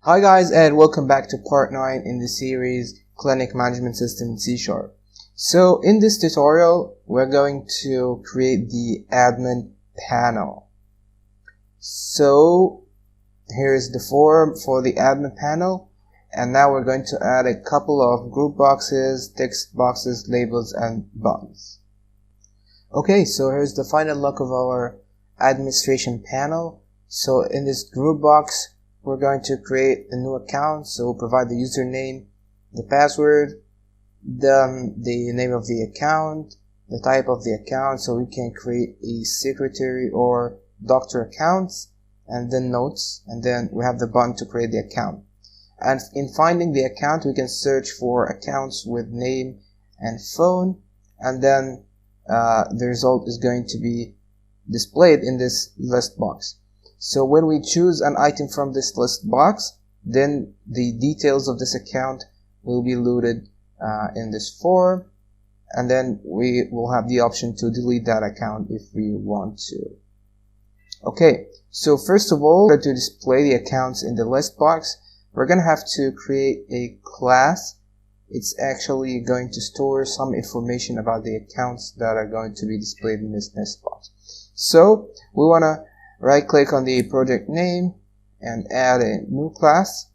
Hi guys, and welcome back to part 9 in the series Clinic Management System in C#. So in this tutorial, we're going to create the admin panel. So here's the form for the admin panel, and now we're going to add a couple of group boxes, text boxes, labels, and buttons. Okay, so here's the final look of our administration panel. So in this group box, we're going to create a new account. So we'll provide the username, the password, the name of the account, the type of the account, so we can create a secretary or doctor accounts, and then notes, and then we have the button to create the account. And in finding the account, we can search for accounts with name and phone, and then the result is going to be displayed in this list box. So when we choose an item from this list box, then the details of this account will be loaded in this form, and then we will have the option to delete that account if we want to. Okay, so first of all, to display the accounts in the list box, we're going to have to create a class. It's actually going to store some information about the accounts that are going to be displayed in this list box. So we want to right click on the project name and add a new class.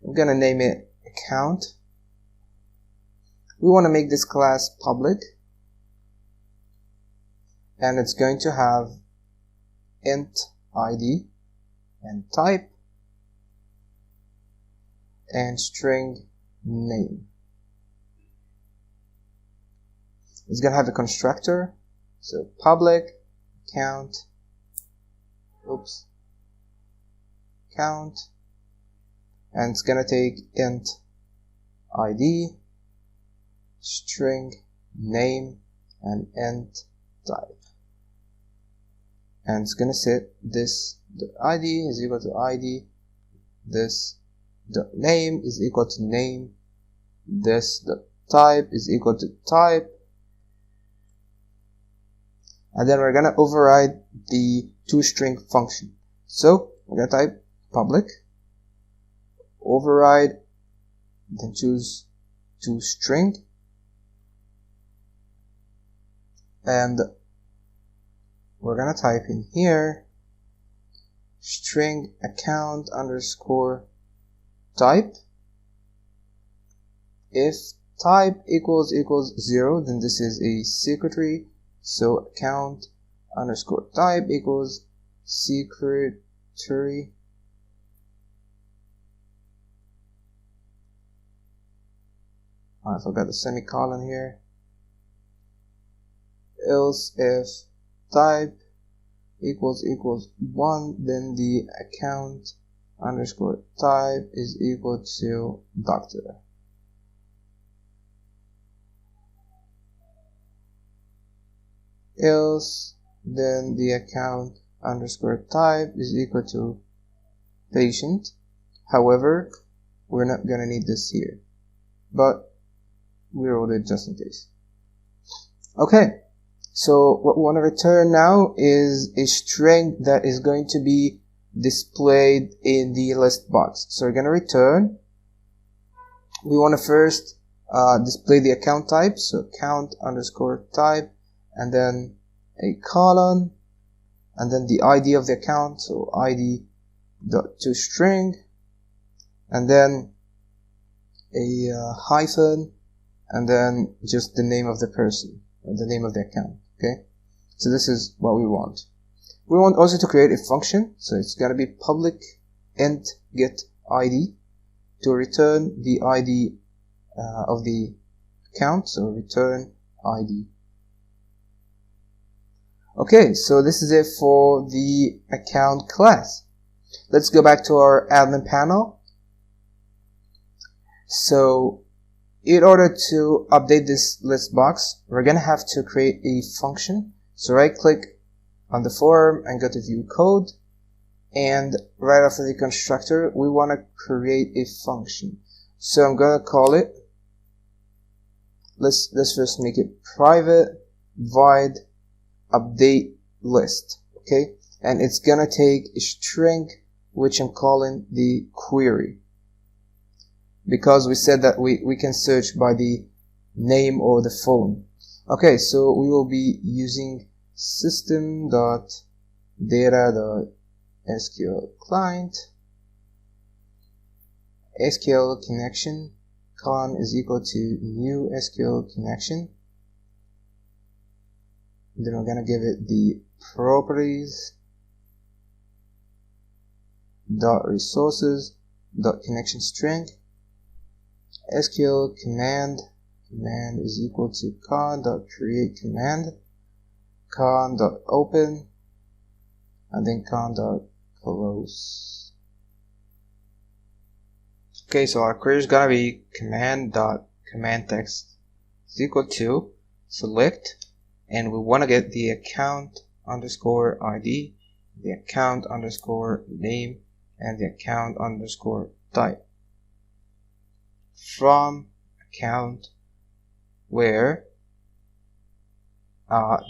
I'm going to name it account. We want to make this class public, and it's going to have int ID and type and string name. It's going to have a constructor, so public account count, and it's gonna take int ID, string name, and int type, and it's gonna set this the ID is equal to ID, this the name is equal to name, this the type is equal to type, and then we're gonna override the toString function. So we're gonna type public, override, then choose toString, and we're gonna type in here string account underscore type. If type equals 0, then this is a secretary. So account underscore type equals secretary. I forgot the semicolon here. Else if type equals 1, then the account underscore type is equal to doctor. Else then the account underscore type is equal to patient. However, we're not gonna need this here, but we wrote it just in case. Okay, so what we want to return now is a string that is going to be displayed in the list box. So we're gonna return, we want to first display the account type, so account underscore type, and then a colon, and then the ID of the account, so ID dot toString, and then a hyphen, and then just the name of the person, or the name of the account. Okay, so this is what we want. We want also to create a function, so it's going to be public int get ID to return the ID of the account, so return ID. Okay, so this is it for the account class. Let's go back to our admin panel. So in order to update this list box, we're going to have to create a function. So right click on the form and go to view code, and right after the constructor we want to create a function. So I'm going to call it, let's first make it private void update list. Okay, and it's gonna take a string which I'm calling the query. because we said that we can search by the name or the phone. Okay, so we will be using system.data.sql client SQL connection con is equal to new SQL connection. Then we're gonna give it the properties dot resources dot connection string SQL command is equal to con dot create command con dot open and then con dot close. Okay, so our query is gonna be command dot command text is equal to select, and we want to get the account underscore ID, the account underscore name, and the account underscore type from account, where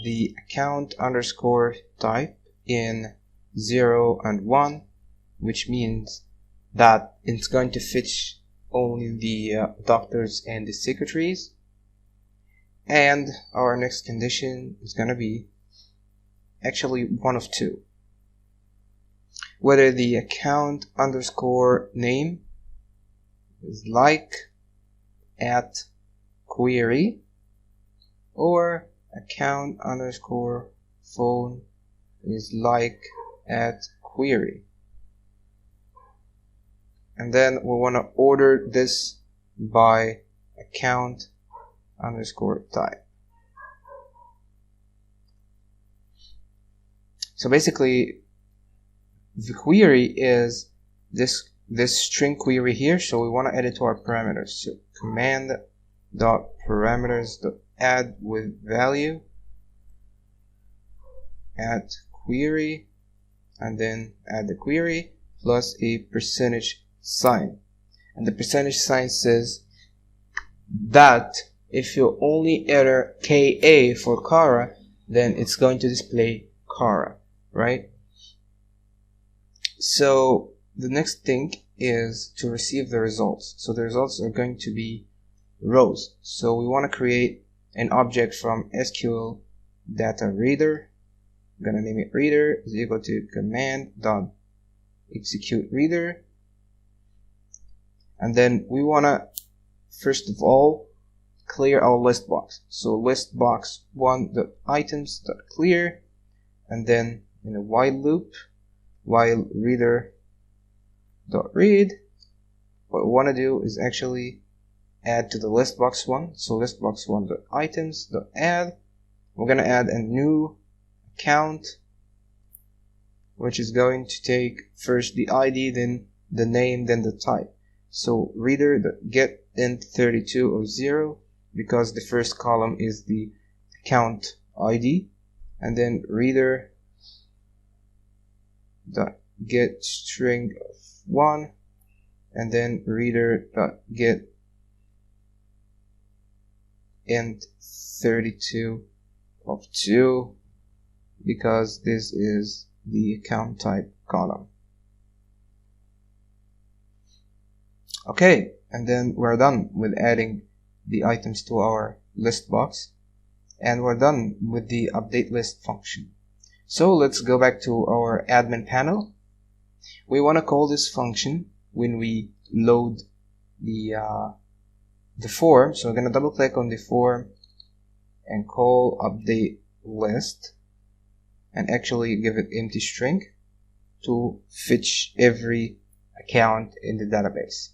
the account underscore type in 0 and 1, which means that it's going to fetch only the doctors and the secretaries. And our next condition is going to be actually one of two: whether the account underscore name is like at query, or account underscore phone is like at query. And then we want to order this by account underscore type. So basically the query is this string query here, so we want to add it to our parameters. So command dot parameters dot add with value at query, and then add the query plus a percentage sign, and the percentage sign says that if you only enter KA for Kara, then it's going to display Kara, right? So the next thing is to receive the results. So the results are going to be rows. So we want to create an object from SQL data reader. I'm gonna name it reader is equal to command dot execute reader, and then we want to first of all clear our list box. So list box 1 dot items dot clear, and then in a while loop, while reader dot read, what we want to do is actually add to the list box 1. So list box 1 dot items dot add, we're going to add a new account, which is going to take first the ID, then the name, then the type. So reader dot get int 32 or 0, because the first column is the account ID, and then reader dot get string of 1, and then reader dot get int 32 of 2, because this is the account type column. Okay, and then we're done with adding the items to our list box, and we're done with the update list function. So let's go back to our admin panel. We want to call this function when we load the form. So we're going to double click on the form and call update list, and actually give it empty string to fetch every account in the database.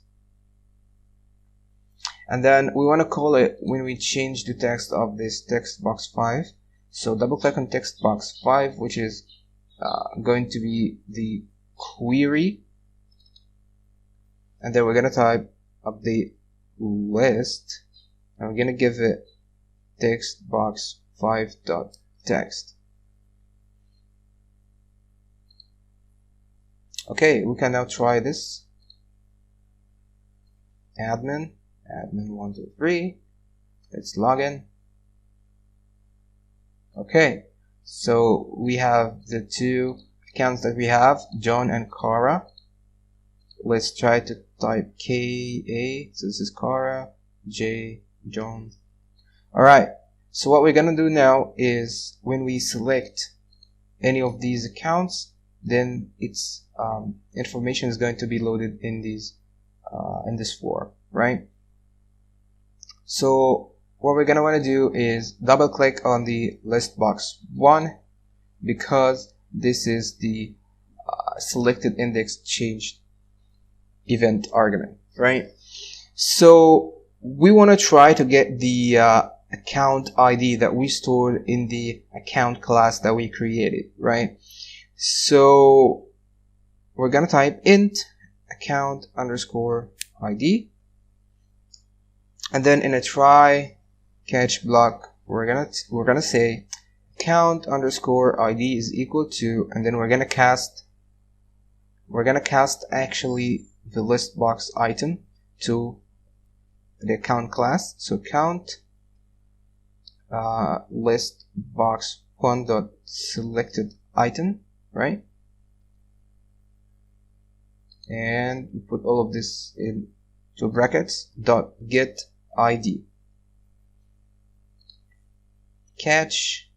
And then we want to call it when we change the text of this text box 5. So double click on text box 5, which is going to be the query, and then we're going to type update list, and we're going to give it text box 5 dot text. Okay, we can now try this. Admin 1 2 3. Let's log in. Okay, so we have the two accounts that we have, John and Kara. let's try to type K-A. So this is Kara, J, John. Alright, so what we're gonna do now is when we select any of these accounts, then its information is going to be loaded in these in this form, right? So what we're gonna want to do is double click on the list box 1 because this is the selected index changed event argument, right? So we want to try to get the account ID that we stored in the account class that we created, right? So we're gonna type int account underscore ID, and then in a try catch block we're gonna say account underscore ID is equal to, and then we're gonna cast actually the list box item to the account class. So count list box 1 dot selected item, right? And we put all of this in two brackets dot get ID. Catch,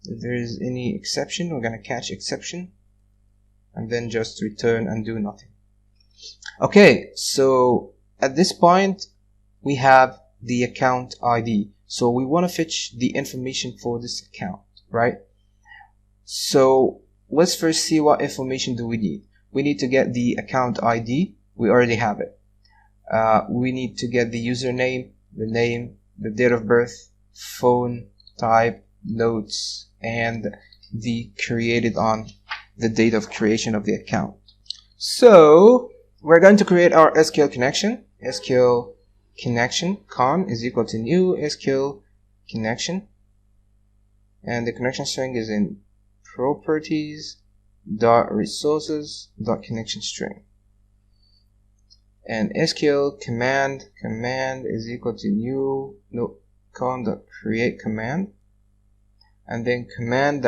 if there is any exception, we're gonna catch exception, and then just return and do nothing. Okay, so at this point we have the account ID. So we want to fetch the information for this account, right? So let's first see what information do we need. We need to get the account ID. We already have it. We need to get the username, the name, the date of birth, phone, type, notes, and the created on the date of creation of the account. So we're going to create our SQL connection. SQL connection con is equal to new SQL connection, and the connection string is in properties dot resources dot connection string, and SQL command is equal to new con dot create command, and then command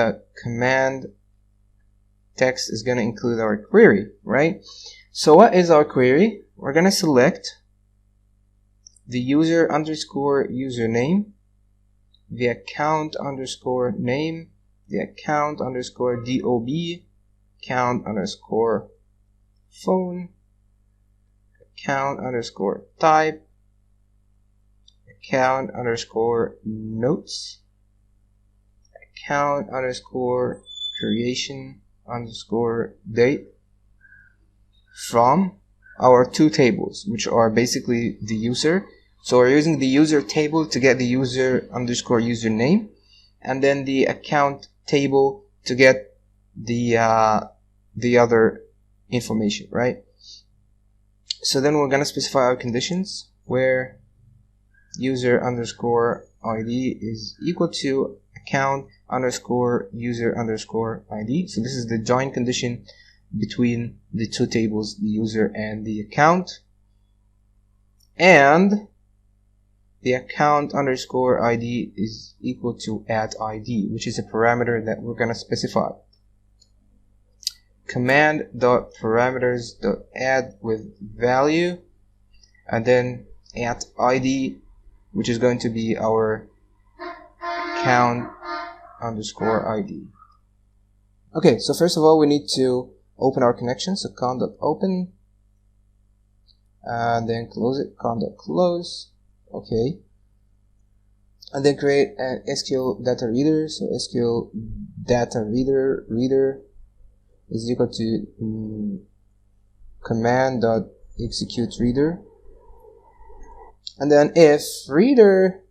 text is going to include our query, right? So what is our query? We're going to select the user underscore username, the account underscore name, the account underscore DOB, account underscore phone, account underscore type, account underscore notes, account underscore creation underscore date, from our two tables, which are basically the user. So we're using the user table to get the user underscore username, and then the account table to get the other information, right? So then we're gonna specify our conditions where user underscore ID is equal to account underscore user underscore ID. So this is the join condition between the two tables, the user and the account, and the account underscore ID is equal to @ID, which is a parameter that we're going to specify. Command dot parameters dot add with value, and then @ID, which is going to be our account underscore ID. Okay, so first of all we need to open our connection. So con.open, and then close it, con.close. Okay, and then create an SQL data reader. So SQL data reader is equal to command.execute reader, and then if reader.read,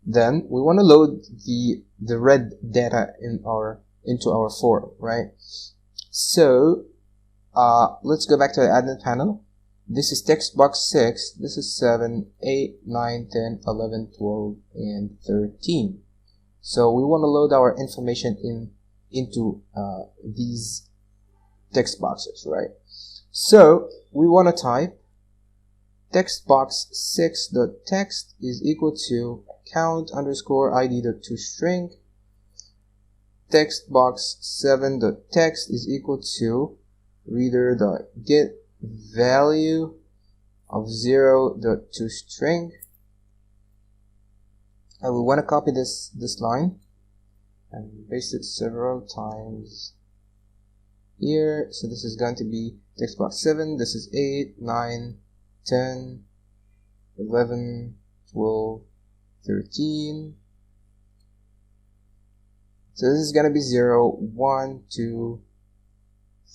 then we want to load the read data into our form, right? So let's go back to the admin panel. This is text box 6, this is 7, 8, 9, 10, 11, 12, and 13. So we want to load our information into these text boxes, right? So we want to type text box 6.text is equal to account underscore ID.toString, text box 7.text is equal to reader.get value of 0.toString, and we want to copy this line and paste it several times here. So this is going to be text box 7, this is 8, 9, 10, 11, 12, 13. So this is going to be 0, 1, 2,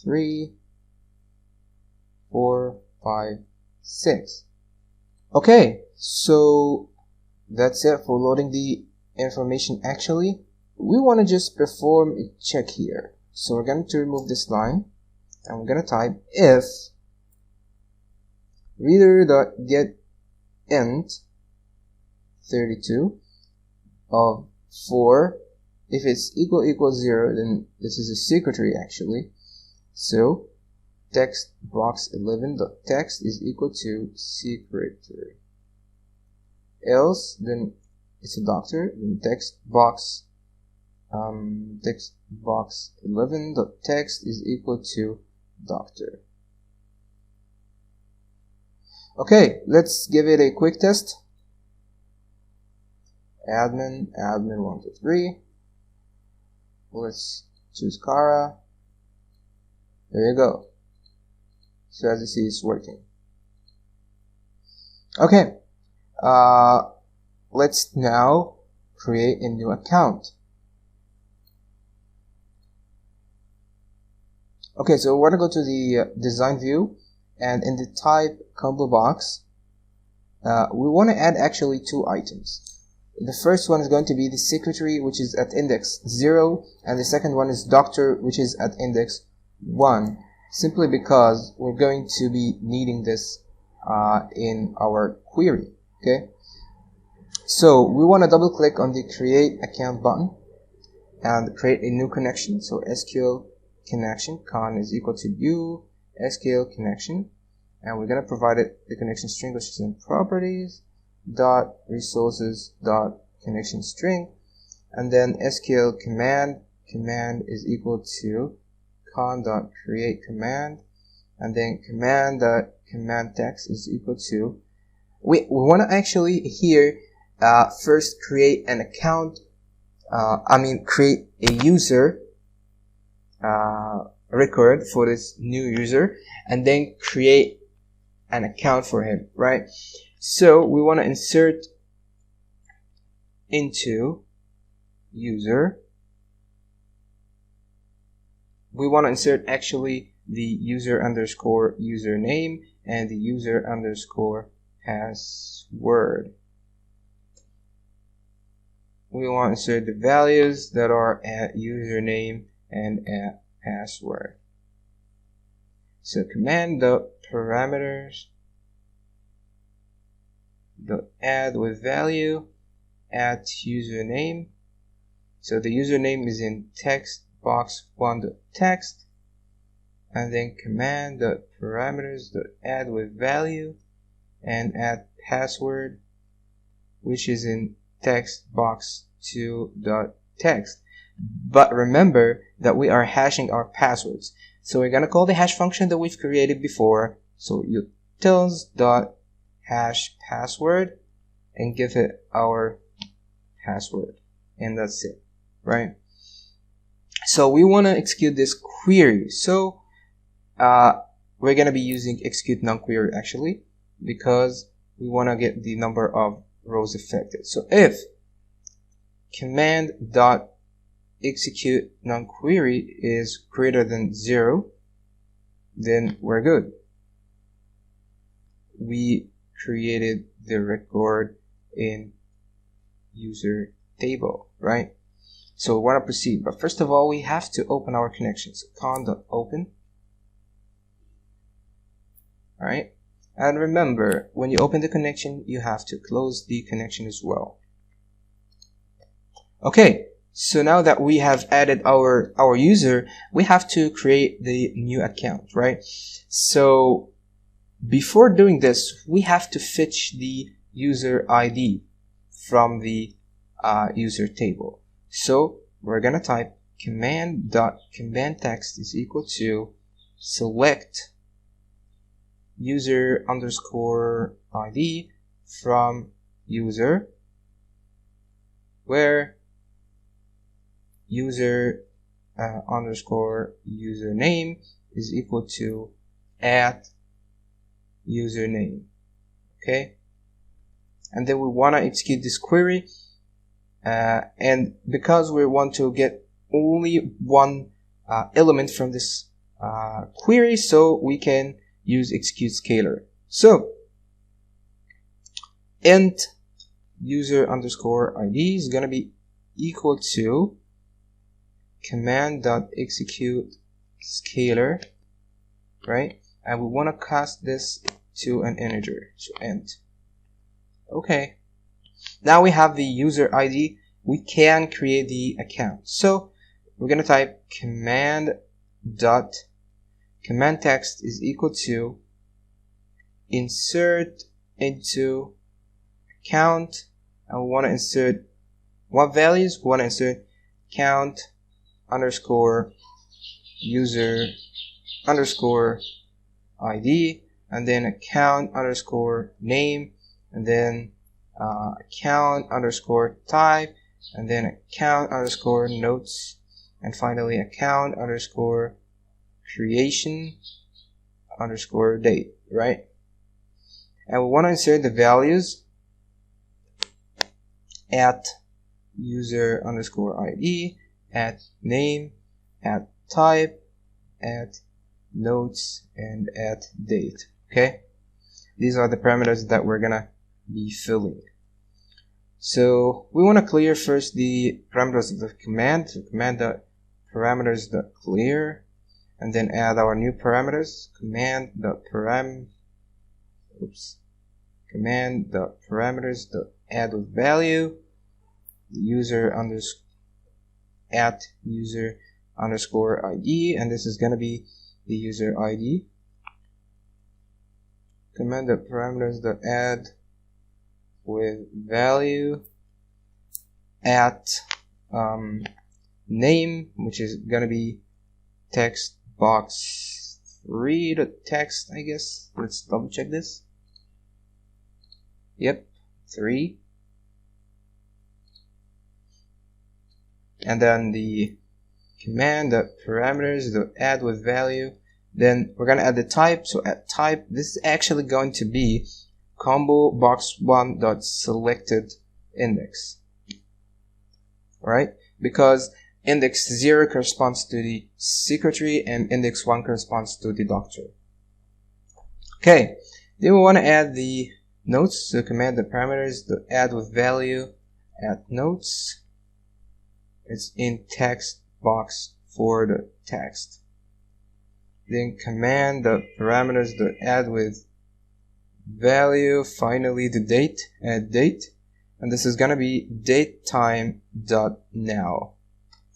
3, 4, 5, 6. Okay, so that's it for loading the information. Actually, we want to just perform a check here. So we're going to remove this line and we're going to type if reader.getInt 32 of 4, if it's equal 0, then this is a secretary actually. So text box 11.text is equal to secretary. Else, then it's a doctor. Then text box 11.text is equal to doctor. Okay, let's give it a quick test. Admin 1, 2, 3. Let's choose Kara. There you go. So as you see, it's working. Okay, let's now create a new account. Okay, so we're going to go to the design view, and in the type combo box, we want to add actually 2 items. The first one is going to be the secretary, which is at index 0, and the second one is doctor, which is at index 1, simply because we're going to be needing this in our query. Okay, so we want to double click on the create account button and create a new connection. So SQL connection con is equal to new SQL connection, and we're going to provide it the connection string, which is in properties dot resources dot connection string, and then SQL command is equal to con dot create command, and then command dot command text is equal to, we want to actually here first create an account, create a user record for this new user, and then create an account for him, right? So we want to insert into user. We want to insert actually the user underscore username and the user underscore password. We want to insert the values that are at username and at password. So command the parameters the add with value at username. So the username is in text box 1.text, and then command the parameters the add with value and add password, which is in text box 2.text. But remember that we are hashing our passwords, so we're gonna call the hash function that we've created before. So utils.hash password and give it our password, and that's it, right? So we want to execute this query. So we're gonna be using execute non-query actually, because we want to get the number of rows affected. So if command dot execute non-query is greater than 0, then we're good. We created the record in user table, right? So we want to proceed, but first of all we have to open our connection. So con.open. Alright, and remember, when you open the connection you have to close the connection as well. Okay, so now that we have added our user, we have to create the new account, right? So before doing this, we have to fetch the user ID from the user table. So we're gonna type command text is equal to select user underscore ID from user, where user underscore username is equal to at username. Okay, and then we want to execute this query, and because we want to get only one element from this query, so we can use execute scalar. So int user underscore ID is going to be equal to command.execute scalar, right? And we want to cast this to an integer, so int. Okay, now we have the user ID. We can create the account. So we're going to type command text is equal to insert into account, and we want to insert what values? We want to insert count underscore user underscore ID, and then account underscore name, and then account underscore type, and then account underscore notes, and finally account underscore creation underscore date, right? And we want to insert the values at user underscore ID, at name, at type, at notes, and at date. Okay, these are the parameters that we're gonna be filling. So we want to clear first the parameters of the command. So command.parameters.clear, and then add our new parameters. Command.parameters.add with value user underscore ID, and this is going to be the user ID. Command.parameters.add with value at name, which is going to be text box 3.text, I guess. Let's double check this. Yep, 3. And then the command.parameters.add with value. Then we're going to add the type. So at type, this is actually going to be combo box1.selected index, right? Because index 0 corresponds to the secretary and index 1 corresponds to the doctor. Okay, then we want to add the notes. So command.parameters.add with value at notes. It's in text box for the text. Then command.parameters.add with value, finally the date, add date, and this is going to be datetime.now.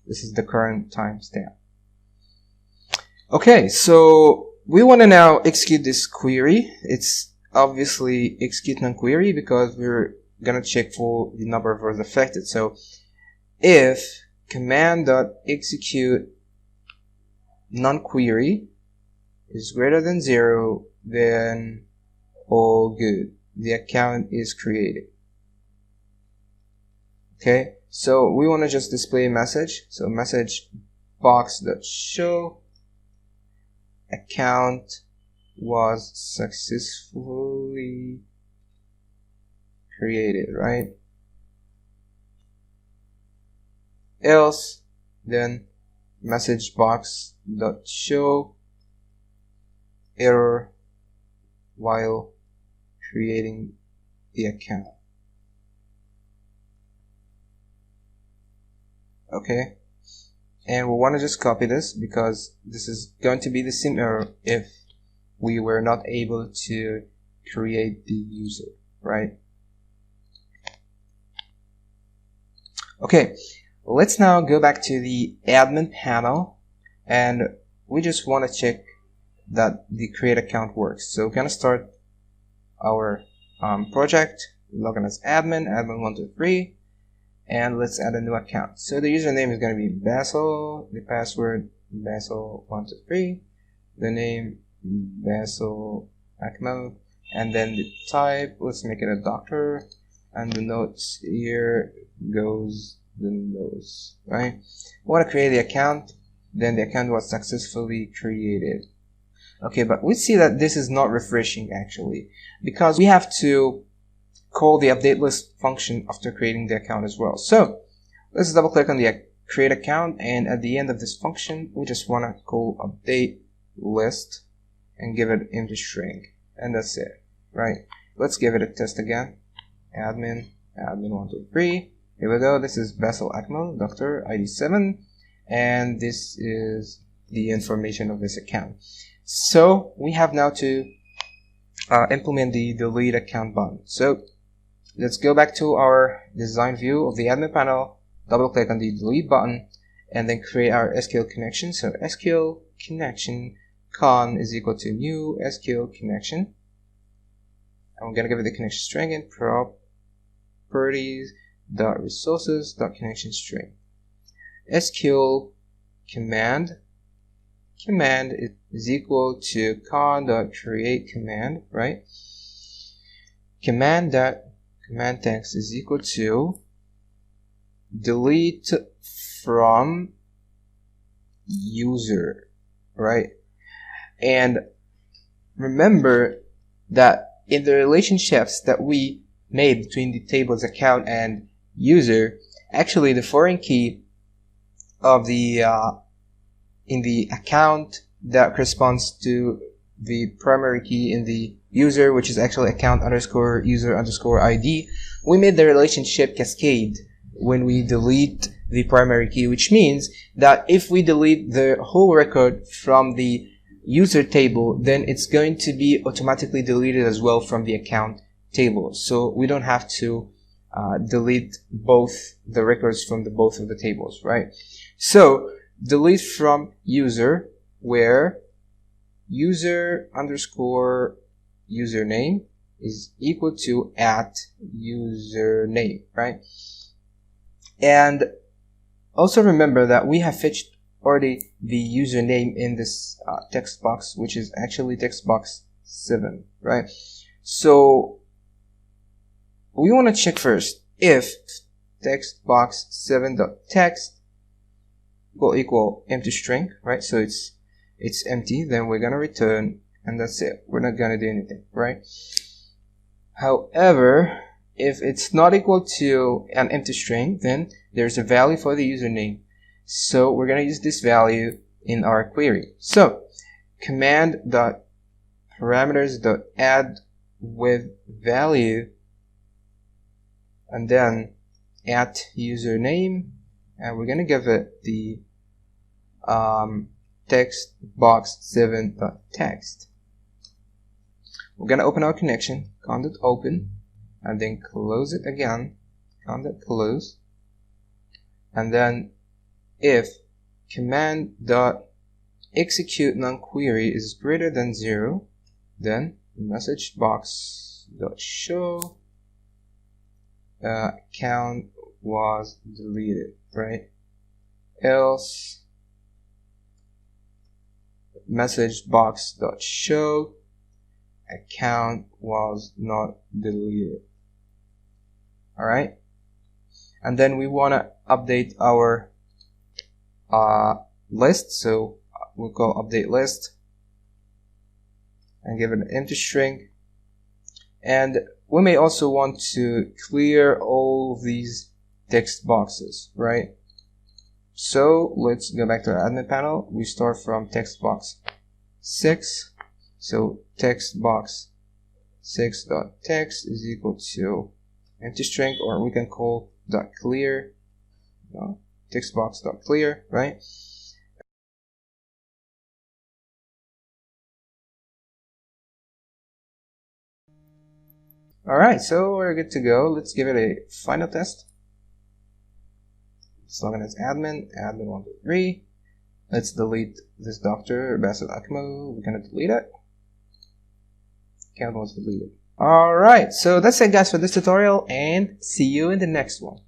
This is the current timestamp. Okay, so we want to now execute this query. It's obviously execute non-query because we're going to check for the number of rows affected. So if command.execute non-query is greater than 0, then all good. The account is created. Okay, so we want to just display a message. So message box.show account was successfully created, right? Else, then message box.show error while creating the account. Okay, and we want to just copy this because this is going to be the same error if we were not able to create the user, right? Okay, let's now go back to the admin panel, and we just want to check that the create account works. So we're going to start our project, log in as admin 123, and let's add a new account. So the username is going to be Bassel, the password Bassel123, the name Bassel Akmal, and then the type, let's make it a doctor, and the notes, here goes the nose, right? We want to create the account, then the account was successfully created. Okay, but we see that this is not refreshing actually, because we have to call the update list function after creating the account as well. So let's double click on the create account, and at the end of this function we just want to call update list and give it empty string, and that's it, right? Let's give it a test again. admin123, here we go. This is Bassel Akmal, doctor, ID 7, and this is the information of this account. So we have now to implement the delete account button. So let's go back to our design view of the admin panel, double click on the delete button, and then create our SQL connection. So SQL connection con is equal to new SQL connection. I'm going to give it the connection string and properties dot resources dot connection string. SQL command is equal to con dot create command, right? Command text is equal to delete from user, right? And remember that in the relationships that we made between the tables account and user, actually the foreign key of the in the account that corresponds to the primary key in the user, which is actually account underscore user underscore ID. We made the relationship cascade when we delete the primary key, which means that if we delete the whole record from the user table, then it's going to be automatically deleted as well from the account table. So we don't have to delete both the records from the both of the tables, right? So delete from user, where user underscore username is equal to at username, right? And also remember that we have fetched already the username in this text box, which is actually text box 7, right? So we want to check first if text box 7.text will equal empty string, right? So it's empty, then we're gonna return, and that's it. We're not gonna do anything, right? However, if it's not equal to an empty string, then there's a value for the username. So we're gonna use this value in our query. So command dot parameters dot add with value, and then at username, and we're gonna give it the text box 7.text. We're gonna open our connection, content open, and then close it again, content close, and then if command dot execute non-query is greater than 0, then message box dot show account was deleted, right? Else message box dot show account was not deleted. All right, and then we want to update our list, so we'll call update list and give it an empty string. And we may also want to clear all of these text boxes, right? So let's go back to our admin panel. We start from text box 6. So text box 6.text is equal to empty string, or we can call dot clear, text box dot clear, right? Alright, so we're good to go. Let's give it a final test. Let's log in as admin123. Let's delete this doctor, Bassel Akmal. We're gonna delete it. Account was deleted. Alright, so that's it guys for this tutorial, and see you in the next one.